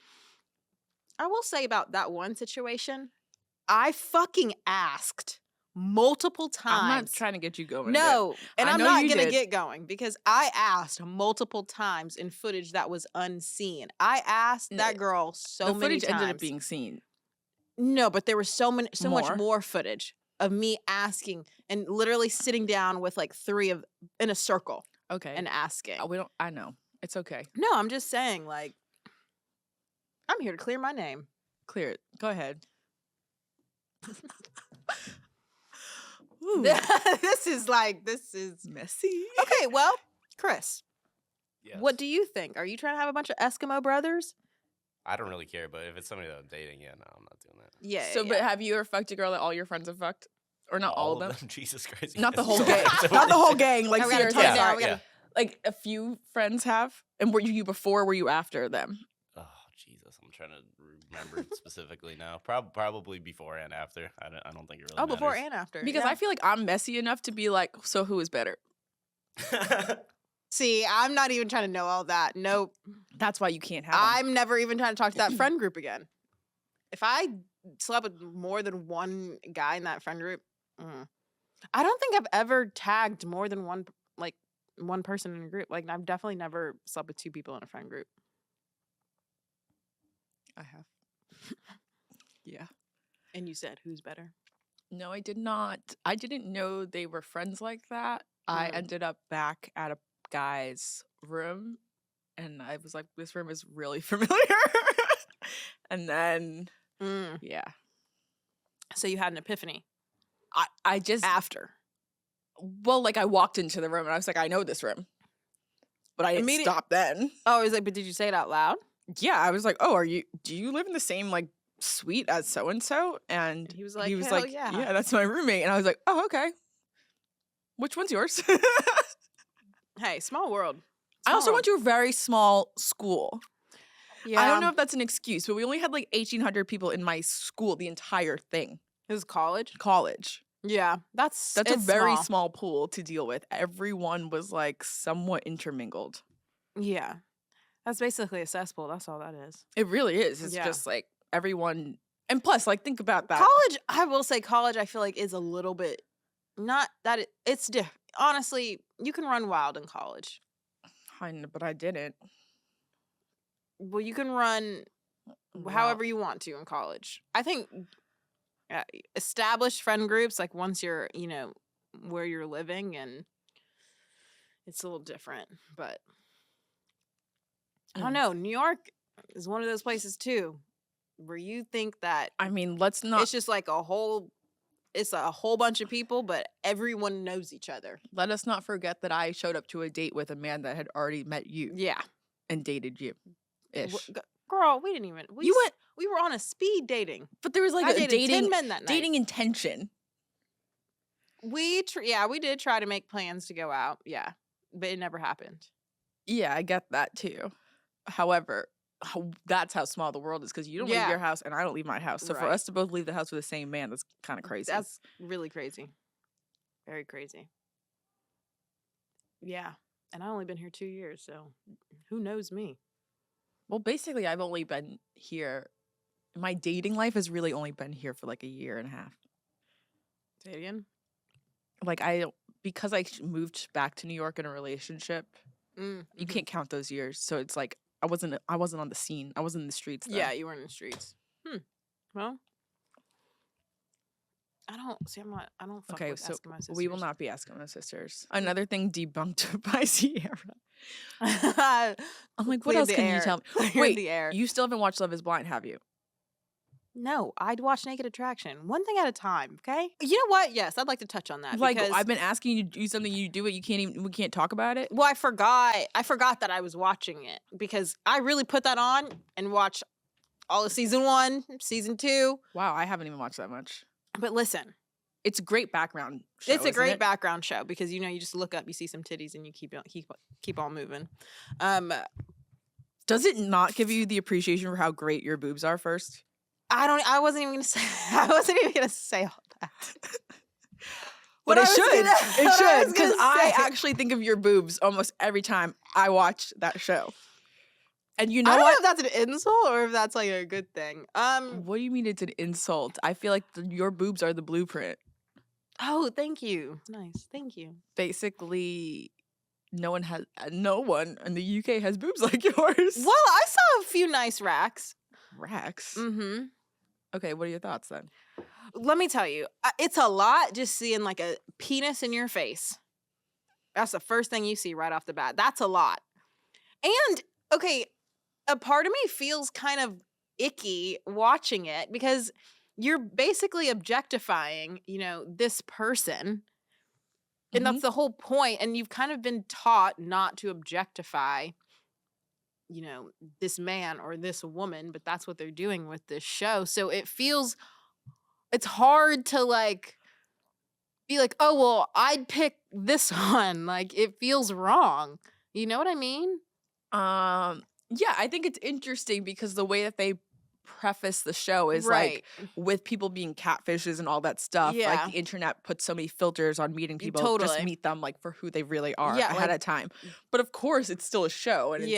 C: I will say about that one situation, I fucking asked multiple times.
A: I'm not trying to get you going.
C: No, and I'm
A: know
C: not
A: you
C: going to
A: did.
C: get going because I asked multiple times in footage that was unseen. I asked that girl so
A: the
C: many
A: footage
C: times.
A: ended up being seen.
C: No, but there was so much
A: More?
C: more footage of me asking and literally sitting down with like in a circle
A: Okay.
C: and asking.
A: I know. It's okay.
C: No, I'm just saying, like, I'm here to clear my name.
A: Clear it. Go ahead.
C: This is
A: messy.
C: okay. Well, Chris,
B: Yes.
C: what do you think? Are you trying to have a bunch of Eskimo brothers?
B: I don't really care, but if it's somebody that I'm dating, yeah, no, I'm not doing that.
C: Yeah.
A: So, but have you ever fucked a girl that all your friends have fucked? Or not all of them?
B: Jesus Christ.
A: Not the
B: yes.
A: whole
B: So
A: gang.
B: many
A: Not the whole
B: things.
A: gang. Like,
C: I gotta
A: seriously.
C: tone it down.
A: Sorry.
C: We gotta-
A: Like, a few friends have? And were you before? Were you after them?
B: Oh, Jesus. I'm trying to remember specifically now. Probably before and after. I don't think it really
C: before
B: matters.
C: and after.
A: Because
C: yeah.
A: I feel like I'm messy enough to be like, so who is better?
C: See, I'm not even trying to know all that. Nope.
A: That's why you can't have them.
C: I'm never even trying to talk to that friend group again. If I slept with more than one guy in that friend group, I don't think I've ever tagged more than one person in a group. Like, I've definitely never slept with two people in a friend group.
A: I have. Yeah.
C: And you said, who's better?
A: No, I did not. I didn't know they were friends like that. I ended up back at a guy's room and I was like, this room is really familiar. And then, yeah.
C: So you had an epiphany
A: I just,
C: after.
A: well, like I walked into the room and I was like, I know this room. But I didn't stop then.
C: Oh, I was like, but did you say it out loud?
A: Yeah, I was like, oh, do you live in the same like suite as so-and-so? And
C: he was like,
A: yeah, that's my roommate. And I was like, oh, okay. Which one's yours?
C: Hey, small world.
A: I also went to a very small school.
C: Yeah.
A: I don't know if that's an excuse, but we only had like 1,800 people in my school, the entire thing.
C: It was college?
A: College.
C: Yeah. That's
A: a very small pool to deal with. Everyone was like somewhat intermingled.
C: Yeah. That's basically a cesspool. That's all that is.
A: It really is. It's just like everyone. And plus, like, think about that.
C: College, I will say college, I feel like is a little bit, not that it's different. Honestly, you can run wild in college.
A: I know, but I didn't.
C: Well, you can run however you want to in college. I think established friend groups, like once you're, where you're living, and it's a little different. But I don't know. New York is one of those places too, where you think that.
A: I mean, let's not.
C: It's just like a whole bunch of people, but everyone knows each other.
A: Let us not forget that I showed up to a date with a man that had already met you.
C: Yeah.
A: And dated you. Ish.
C: Girl, we didn't even. We were on a speed dating.
A: But there was like
C: I
A: a
C: dated
A: dating
C: 10 men that night.
A: Dating intention.
C: We did try to make plans to go out. Yeah. But it never happened.
A: Yeah, I get that too. However, that's how small the world is, because you don't leave your house and I don't leave my house. So for us to both leave the house with the same man, that's kind of crazy.
C: That's really crazy. Very crazy. Yeah. And I've only been here 2 years, so who knows me?
A: Well, basically, I've only been here. My dating life has really only been here for like a year and a half.
C: Say it again.
A: Like because I moved back to New York in a relationship, you can't count those years. So it's like I wasn't on the scene. I wasn't in the streets. Then.
C: Yeah, you weren't in the streets. Well, I don't fuck with Eskimo sisters.
A: We will not be Eskimo sisters. Another thing debunked by Ciara. I'm like, what else can you tell me? Wait, you still haven't watched Love is Blind, have you?
C: No, I'd watch Naked Attraction. One thing at a time, okay? You know what? Yes, I'd like to touch on that.
A: Like, I've been asking you to do something, you do it, we can't talk about it?
C: Well, I forgot that I was watching it because I really put that on and watched all of season 1, season 2.
A: Wow, I haven't even watched that much.
C: But listen.
A: It's a great background show,
C: It's a great background show because, you just look up, you see some titties, and you keep on moving.
A: Does it not give you the appreciation for how great your boobs are first?
C: I wasn't even gonna say all that.
A: But it should, because I actually think of your boobs almost every time I watch that show. And you know
C: I don't
A: what?
C: know if that's an insult or if that's like a good thing.
A: What do you mean it's an insult? I feel like your boobs are the blueprint.
C: Oh, thank you. Nice, thank you.
A: Basically, no one in the UK has boobs like yours.
C: Well, I saw a few nice racks.
A: Racks?
C: Mm-hmm.
A: Okay, what are your thoughts then?
C: Let me tell you, it's a lot just seeing like a penis in your face. That's the first thing you see right off the bat. That's a lot. And, okay, a part of me feels kind of icky watching it because you're basically objectifying, this person. And that's the whole point. And you've kind of been taught not to objectify, this man or this woman, but that's what they're doing with this show. So it's hard to be like, oh, well, I'd pick this one. Like, it feels wrong. You know what I mean?
A: Yeah, I think it's interesting because the way that they preface the show is like with people being catfishes and all that stuff.
C: Yeah.
A: Like the internet puts so many filters on meeting people.
C: Totally.
A: Just meet them like for who they really are
C: Yeah,
A: ahead of time. But of course, it's still a show, and it's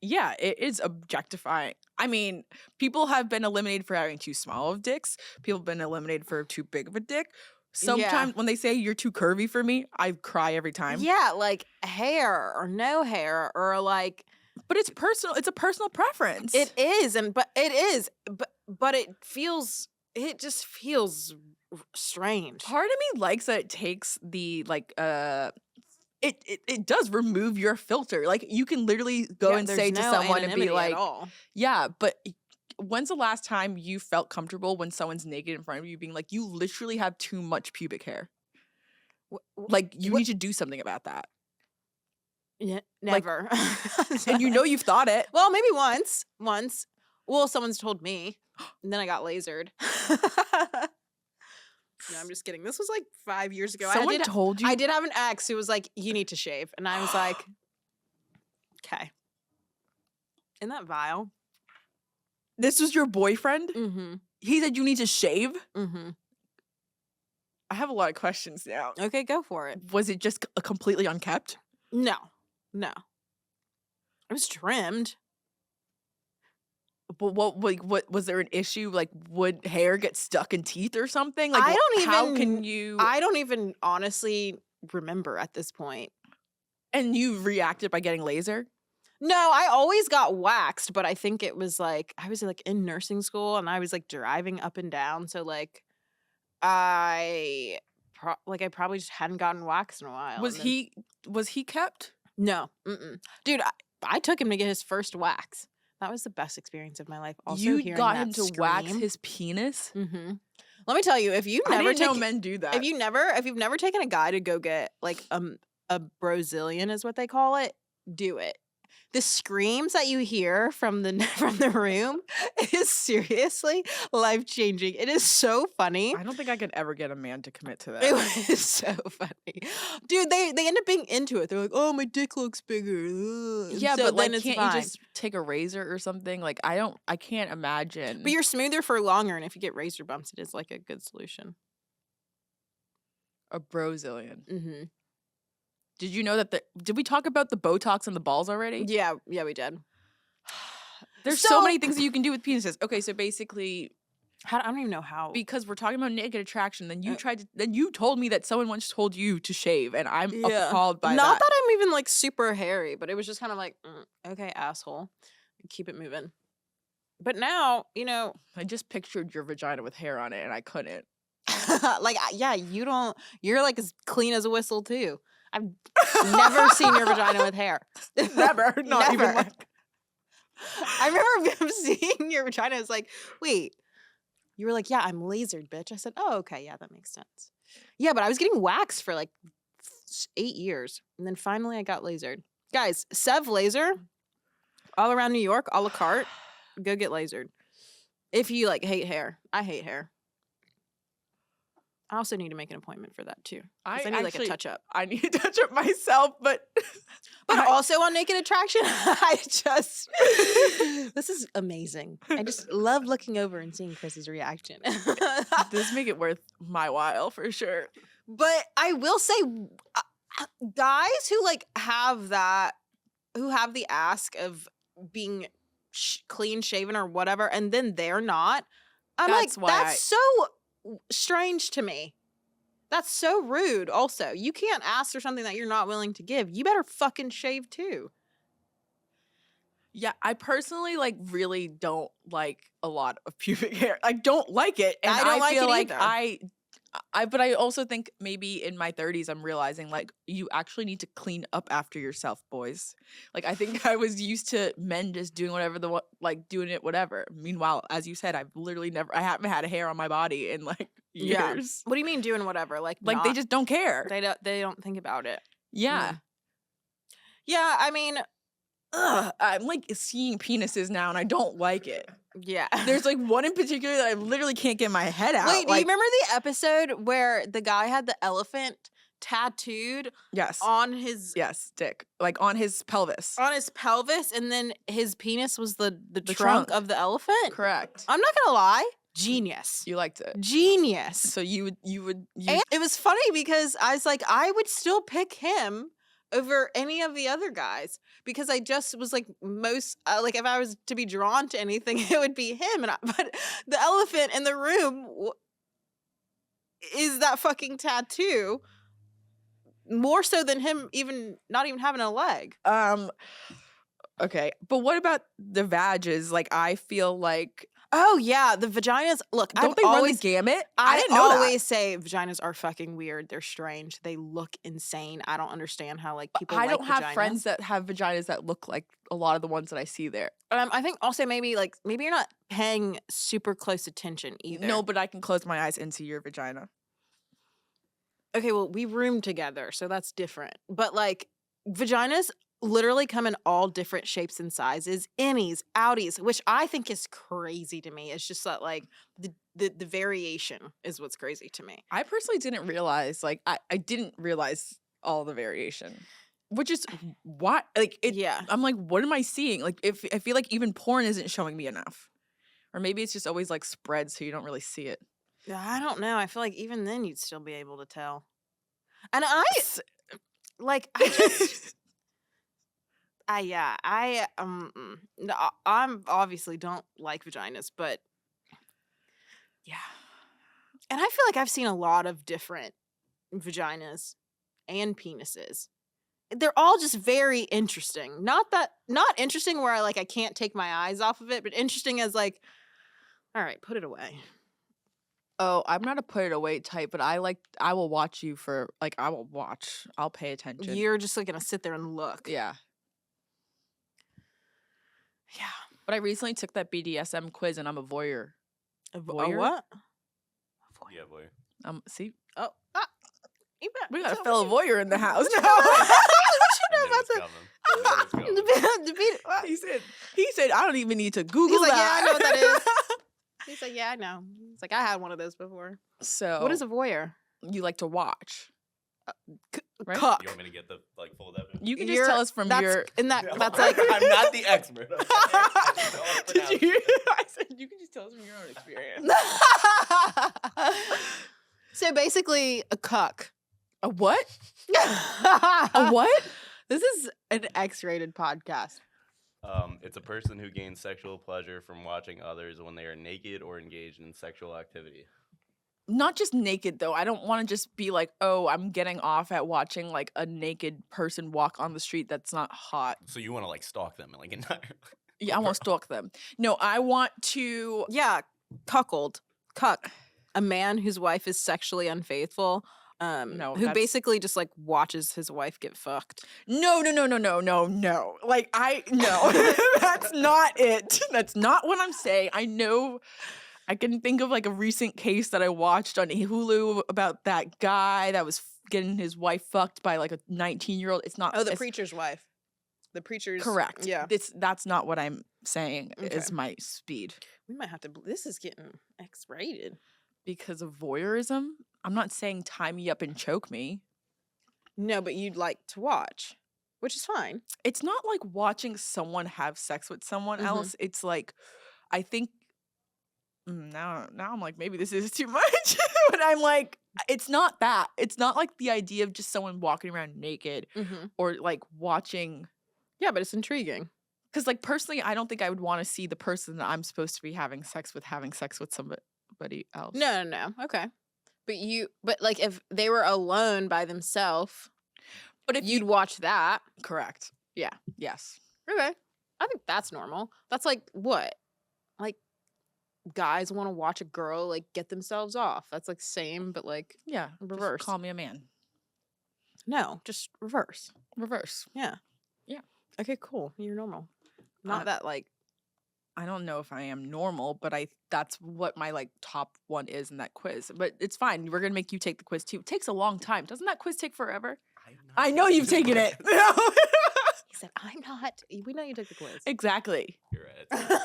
A: it is objectifying. I mean, people have been eliminated for having too small of dicks. People have been eliminated for too big of a dick. Sometimes when they say you're too curvy for me, I cry every time.
C: Yeah, like hair or no hair or like.
A: But it's personal. It's a personal preference.
C: It is, but it just feels strange.
A: Part of me likes that it takes the it does remove your filter. Like you can literally go and say to someone and be like, yeah, but when's the last time you felt comfortable when someone's naked in front of you being like, you literally have too much pubic hair? Like you need to do something about that.
C: Yeah, never.
A: And you've thought it.
C: Well, maybe once. Well, someone's told me, and then I got lasered. No, I'm just kidding. This was like 5 years ago.
A: Someone told you?
C: I did have an ex who was like, you need to shave. And I was like, okay. Isn't that vile?
A: This was your boyfriend?
C: Mm-hmm.
A: He said you need to shave?
C: Mm-hmm.
A: I have a lot of questions now.
C: Okay, go for it.
A: Was it just completely unkept?
C: No. It was trimmed.
A: But what was there an issue? Like, would hair get stuck in teeth or something? Like,
C: how can you? I don't even honestly remember at this point.
A: And you reacted by getting laser?
C: No, I always got waxed, but I think it was like I was like in nursing school and I was like driving up and down, so like I probably just hadn't gotten waxed in a while.
A: Was he kept?
C: No, dude, I took him to get his first wax. That was the best experience of my life. Also,
A: you got him to wax his penis.
C: Mm-hmm. Let me tell you, if you never
A: know men do that.
C: If you've never taken a guy to go get like a Brazilian is what they call it, do it. the screams that you hear from the room is seriously life-changing. It is so funny.
A: I don't think I could ever get a man to commit to that.
C: It was so funny. Dude, they end up being into it. They're like, oh, my dick looks bigger. Ugh.
A: Yeah,
C: So
A: but like,
C: then it's
A: can't
C: fine.
A: you just take a razor or something? Like, I can't imagine.
C: But you're smoother for longer, and if you get razor bumps, it is like a good solution.
A: a Brazilian.
C: Mm-hmm.
A: Did you know that did we talk about the Botox on the balls already?
C: Yeah, we did.
A: There's so many things that you can do with penises. Okay, so basically,
C: I don't even know how.
A: because we're talking about naked attraction, then you told me that someone once told you to shave, and I'm appalled by
C: Not
A: that.
C: that I'm even like super hairy, but it was just kind of like, okay, asshole, keep it moving. But now, you know,
A: I just pictured your vagina with hair on it, and I couldn't.
C: like, yeah, you're like as clean as a whistle too. I've never seen your vagina with hair.
A: Never, not even like.
C: I remember seeing your vagina. I was like, wait. You were like, yeah, I'm lasered, bitch. I said, oh, okay, yeah, that makes sense. Yeah, but I was getting waxed for like 8 years. And then finally I got lasered. Guys, Sev Laser, all around New York, a la carte, go get lasered. If you like hate hair. I hate hair. I also need to make an appointment for that too. I need like a touch up.
A: I need to touch up myself, but
C: also on Naked Attraction, this is amazing. I just love looking over and seeing Chris's reaction.
A: This make it worth my while for sure.
C: But I will say, guys who like have the ask of being clean shaven or whatever, and then they're not. That's so strange to me. That's so rude. Also, you can't ask for something that you're not willing to give. You better fucking shave too.
A: Yeah, I personally like really don't like a lot of pubic hair. I don't like it, and
C: I don't like
A: feel
C: it
A: like
C: either.
A: but I also think maybe in my 30s I'm realizing like you actually need to clean up after yourself, boys. Like I think I was used to men just doing whatever doing it whatever. Meanwhile, as you said, I haven't had a hair on my body in like years.
C: Yeah. What do you mean doing whatever? Like
A: they just don't care.
C: They don't think about it.
A: Yeah.
C: Yeah, I mean,
A: I'm like seeing penises now and I don't like it.
C: Yeah.
A: There's like one in particular that I literally can't get my head out.
C: Wait, do you remember the episode where the guy had the elephant tattooed on his
A: dick, like on his pelvis.
C: On his pelvis, and then his penis was the trunk of the elephant?
A: Correct.
C: I'm not gonna lie. Genius.
A: You liked it.
C: Genius.
A: So you would
C: And it was funny because I was like, I would still pick him over any of the other guys because I just was like like if I was to be drawn to anything, it would be him. But the elephant in the room is that fucking tattoo more so than him not even having a leg.
A: Okay, but what about the vages? Like I feel like.
C: Oh yeah, the vaginas. Look,
A: don't they run the gamut?
C: I
A: didn't know
C: always say vaginas are fucking weird. They're strange. They look insane. I don't understand how like people.
A: I don't have friends that have vaginas that look like a lot of the ones that I see there.
C: I think also maybe you're not paying super close attention either.
A: No, but I can close my eyes and see your vagina.
C: Okay, well we room together, so that's different. But like vaginas literally come in all different shapes and sizes, innies, outies, which I think is crazy to me. It's just that like the variation is what's crazy to me.
A: I personally didn't realize, like I didn't realize all the variation, which is what like it.
C: Yeah,
A: I'm like, what am I seeing? Like if I feel like even porn isn't showing me enough, or maybe it's just always like spread so you don't really see it.
C: I don't know. I feel like even then you'd still be able to tell. And I just. I'm obviously don't like vaginas, but yeah. And I feel like I've seen a lot of different vaginas and penises. They're all just very interesting. Not interesting where I can't take my eyes off of it, but interesting as like, all right, put it away.
A: Oh, I'm not a put it away type, but I will watch you for I'll pay attention.
C: You're just like gonna sit there and look.
A: Yeah.
C: Yeah.
A: But I recently took that BDSM quiz and I'm a voyeur.
C: A what?
B: Yeah, voyeur.
A: See?
C: Oh.
A: We got a fellow voyeur in the house.
C: What you know about that? What?
A: He said, I don't even need to Google
C: He's like,
A: that.
C: yeah, I know what that is. He's like, yeah, I know. He's like, I had one of those before.
A: So
C: What is a voyeur?
A: you like to watch? Right?
C: Cuck.
B: You want me to get the full definition?
A: You can just tell us from your.
C: That's like
B: I'm not the expert. Okay? I just know how to
A: Did
B: pronounce
A: you?
B: it.
A: I said you can just tell us from your own experience.
C: So basically, a cuck.
A: A what? A what?
C: This is an X-rated podcast.
B: It's a person who gains sexual pleasure from watching others when they are naked or engaged in sexual activity.
A: Not just naked though. I don't want to just be like, oh, I'm getting off at watching like a naked person walk on the street. That's not hot.
B: So you want to like stalk them like entirely?
A: Yeah, I want to stalk them. No, I want to.
C: Yeah, cuckold. Cuck. A man whose wife is sexually unfaithful.
A: No,
C: who
A: that's-
C: basically just like watches his wife get fucked.
A: No. Like no, that's not it. That's not what I'm saying. I know. I can think of like a recent case that I watched on Hulu about that guy that was getting his wife fucked by like a 19-year-old. It's not.
C: Oh, the
A: it's-
C: preacher's wife. The preacher's
A: Correct.
C: Yeah,
A: That's not what I'm saying.
C: Okay.
A: Is my speed
C: we might have to. This is getting X-rated.
A: because of voyeurism. I'm not saying tie me up and choke me.
C: No, but you'd like to watch, which is fine.
A: It's not like watching someone have sex with someone
C: Mhm.
A: else. It's like, I think now I'm like, maybe this is too much. But I'm like, it's not that. It's not like the idea of just someone walking around naked or like watching.
C: Yeah, but it's intriguing.
A: Because like personally, I don't think I would want to see the person that I'm supposed to be having sex with somebody else.
C: No. Okay. But like if they were alone by themselves,
A: But if
C: you'd watch that.
A: correct.
C: Yeah.
A: Yes.
C: Okay. I think that's normal. That's like what? Like guys want to watch a girl like get themselves off. That's like same, but like
A: Yeah. just
C: Reverse.
A: call me a man.
C: no, just reverse.
A: Reverse.
C: Yeah.
A: Yeah.
C: Okay, cool. You're normal. Not that like
A: I don't know if I am normal, but that's what my like top one is in that quiz. But it's fine. We're gonna make you take the quiz too. It takes a long time. Doesn't that quiz take forever? I know you've taken it.
C: he said, I'm not. We know you took the quiz.
A: Exactly.
B: You're right.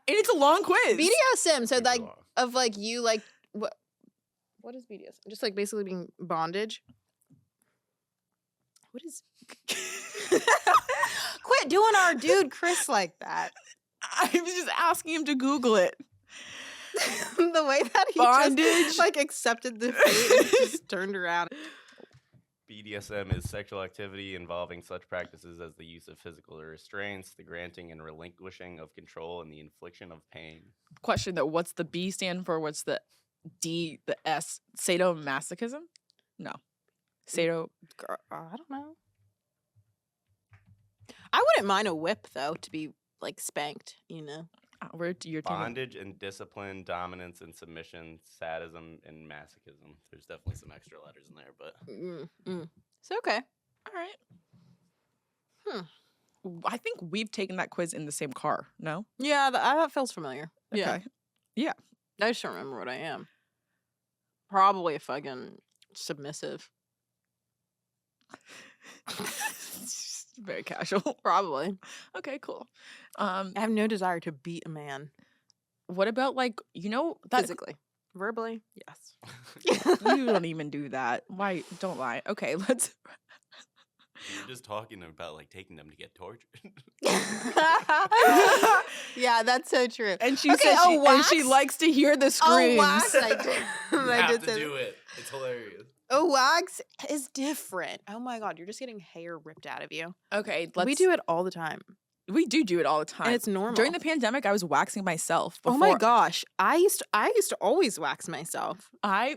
A: And it's a long quiz.
C: BDSM. So
B: Super
C: like
B: long.
C: of like you like what is BDSM? Just like basically being bondage. What is Quit doing our dude Chris like that.
A: I was just asking him to Google it.
C: The way that he
A: Bondage.
C: just like accepted the fate and just turned around.
B: BDSM is sexual activity involving such practices as the use of physical restraints, the granting and relinquishing of control, and the infliction of pain.
A: Question though, what's the B stand for? What's the D, the S? Sadomasochism? No. Sado.
C: Girl, I don't know. I wouldn't mind a whip though to be like spanked, you know.
A: Where you're taking
B: Bondage and discipline, dominance and submission, sadism and masochism. There's definitely some extra letters in there, but
C: So okay.
A: All right. I think we've taken that quiz in the same car. No.
C: Yeah, that feels familiar. Yeah.
A: Okay. Yeah.
C: I just don't remember what I am. Probably a fucking submissive.
A: Very casual.
C: Probably.
A: Okay, cool.
C: I have no desire to beat a man
A: What about like, you know, that
C: physically. Verbally, yes.
A: you don't even do that. Why? Don't lie. Okay, let's.
B: you're just talking about like taking them to get tortured.
C: Yeah, that's so true.
A: And she
C: Okay,
A: says
C: oh,
A: and she
C: wax?
A: likes to hear the
C: Oh,
A: screams.
C: wax! I did.
B: You
C: I
B: have
C: did
B: to
C: say
B: do it. It's hilarious.
C: Oh, wax is different. Oh my god, you're just getting hair ripped out of you.
A: Okay, let's.
C: We do it all the time,
A: We do it all the time.
C: and it's normal.
A: During the pandemic, I was waxing myself.
C: oh my
A: before-
C: gosh, I used to always wax myself.
A: I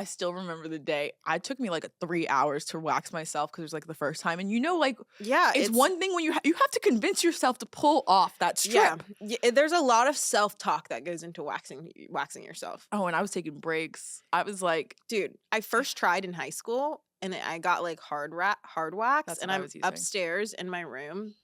A: still remember the day. It took me like 3 hours to wax myself because it was like the first time. And you know, like
C: Yeah,
A: it's one thing when you have to convince yourself to pull off that strip.
C: Yeah, there's a lot of self-talk that goes into waxing yourself.
A: Oh, and I was taking breaks. I was like,
C: Dude, I first tried in high school and I got like hard wax
A: That's
C: and
A: what I
C: I'm
A: was using.
C: upstairs in my room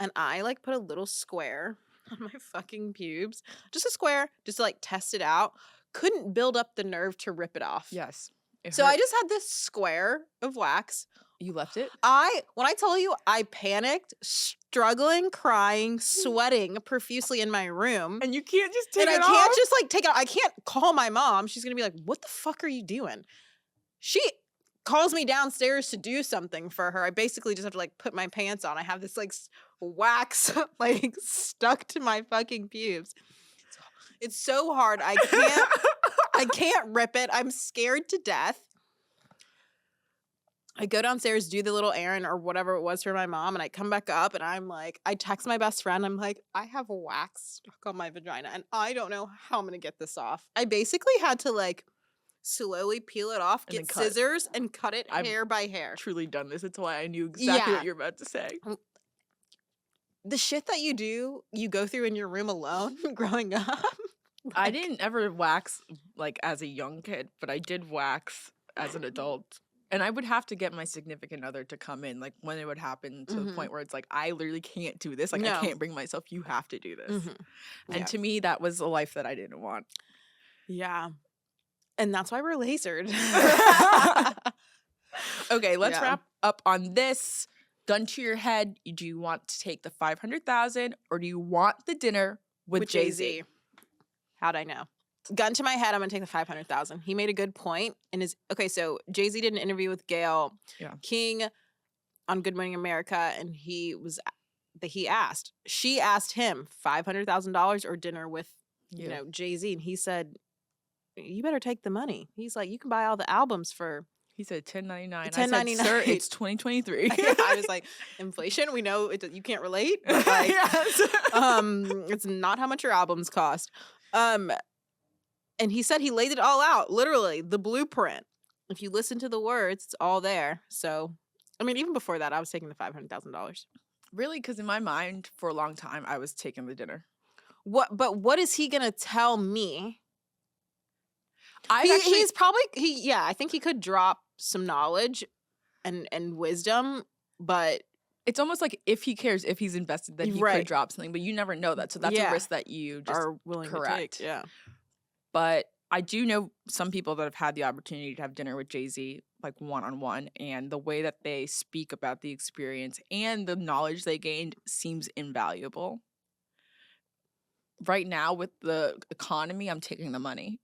C: and I like put a little square on my fucking pubes. Just a square, just to like test it out. Couldn't build up the nerve to rip it off.
A: yes. It
C: So I
A: hurt.
C: just had this square of wax
A: You left it?
C: When I tell you I panicked, struggling, crying, sweating profusely in my room.
A: And you can't just take
C: And
A: it
C: I can't
A: off?
C: just like take it. I can't call my mom. She's going to be like, what the fuck are you doing? She calls me downstairs to do something for her. I basically just have to like put my pants on. I have this like wax like stuck to my fucking pubes. It's so hard. I can't rip it. I'm scared to death. I go downstairs, do the little errand or whatever it was for my mom, and I come back up and I'm like, I text my best friend. I'm like, I have wax stuck on my vagina and I don't know how I'm going to get this off. I basically had to like slowly peel it off,
A: And then
C: get
A: cut it.
C: scissors and cut it
A: I've
C: hair by hair.
A: Truly done this. It's why I knew exactly
C: Yeah.
A: what you're about to say.
C: The shit that you go through in your room alone growing up.
A: I
C: like,
A: didn't ever wax like as a young kid, but I did wax as an adult. And I would have to get my significant other to come in, like when it would happen to the point where it's like, I literally can't do this. Like,
C: No.
A: I can't bring myself. You have to do this.
C: Mhm.
A: And
C: Yeah.
A: to me, that was a life that I didn't want.
C: Yeah. And that's why we're lasered.
A: Okay, let's
C: Yeah.
A: wrap up on this. Gun to your head. Do you want to take the $500,000 or do you want the dinner with Jay-Z?
C: How'd I know? Gun to my head, I'm gonna take the $500,000. He made a good point. So Jay-Z did an interview with Gayle King on Good Morning America, and she asked him $500,000 or dinner with Jay-Z, and he said, "You better take the money." He's like, "You can buy all the albums for."
A: He said $10.99. I
C: $10.99.
A: said, sir, it's 2023.
C: I was like, inflation. We know you can't relate. But like,
A: Yes.
C: it's not how much your albums cost. And he said he laid it all out, literally, the blueprint. If you listen to the words, it's all there. So, I mean, even before that, I was taking the $500,000.
A: Really? Because in my mind, for a long time, I was taking the dinner.
C: What is he gonna tell me? I think he could drop some knowledge and wisdom, but
A: it's almost like if he cares, if he's invested, then he could drop something, but you never know that. So that's a risk that you just
C: are willing to take. Yeah.
A: But I do know some people that have had the opportunity to have dinner with Jay-Z, like one-on-one, and the way that they speak about the experience and the knowledge they gained seems invaluable. Right now, with the economy, I'm taking the money.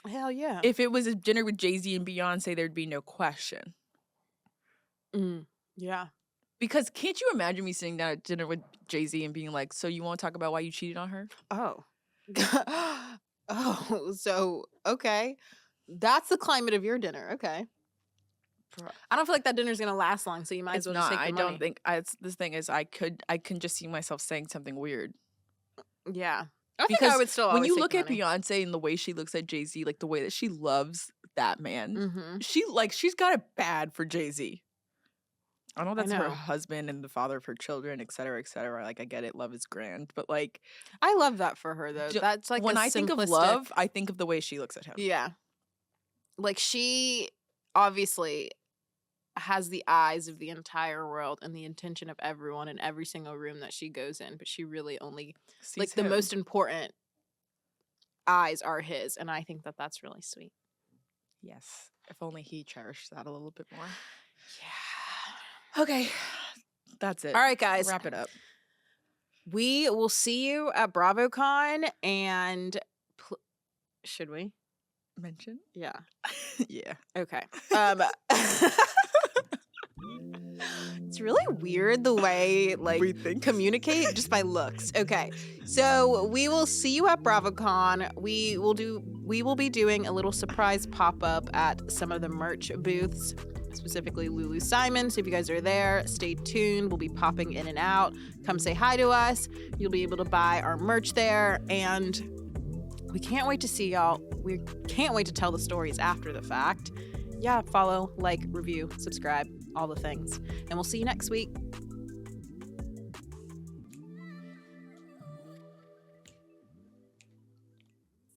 C: Hell yeah.
A: If it was a dinner with Jay-Z and Beyonce, thered be no question.
C: Yeah.
A: Because can't you imagine me sitting down at dinner with Jay-Z and being like, so you want to talk about why you cheated on her?
C: Oh. Oh, so, okay. That's the climate of your dinner. Okay. I don't feel like that dinner's going to last long, so you might as well just take the money.
A: I don't think, this thing is, I can just see myself saying something weird.
C: Yeah. I think I would still always
A: when you
C: take
A: look
C: the
A: at
C: money.
A: Beyonce and the way she looks at Jay-Z, like the way that she loves that man,
C: Mhm.
A: she's got it bad for Jay-Z. I know that's her
C: know.
A: husband and the father of her children, et cetera, et cetera. Like, I get it, love is grand, but like,
C: I love that for her though. That's like
A: when
C: a
A: I think of
C: simplistic-
A: love, I think of the way she looks at him.
C: Yeah. Like she obviously has the eyes of the entire world and the intention of everyone in every single room that she goes in, but she really only
A: Sees
C: like the
A: him.
C: most important eyes are his, and I think that that's really sweet.
A: Yes. If only he cherished that a little bit more.
C: Yeah.
A: Okay. That's it.
C: All right, guys.
A: Wrap it up.
C: We will see you at Bravocon, and should we?
A: Mention?
C: Yeah.
A: Yeah.
C: Okay. It's really weird the way like
A: We think.
C: communicate just by looks. Okay. So we will see you at Bravocon. We will be doing a little surprise pop-up at some of the merch booths, specifically Lulu Simon. So if you guys are there, stay tuned. We'll be popping in and out. Come say hi to us. You'll be able to buy our merch there, and we can't wait to see y'all. We can't wait to tell the stories after the fact. Yeah, follow, like, review, subscribe, all the things. And we'll see you next week.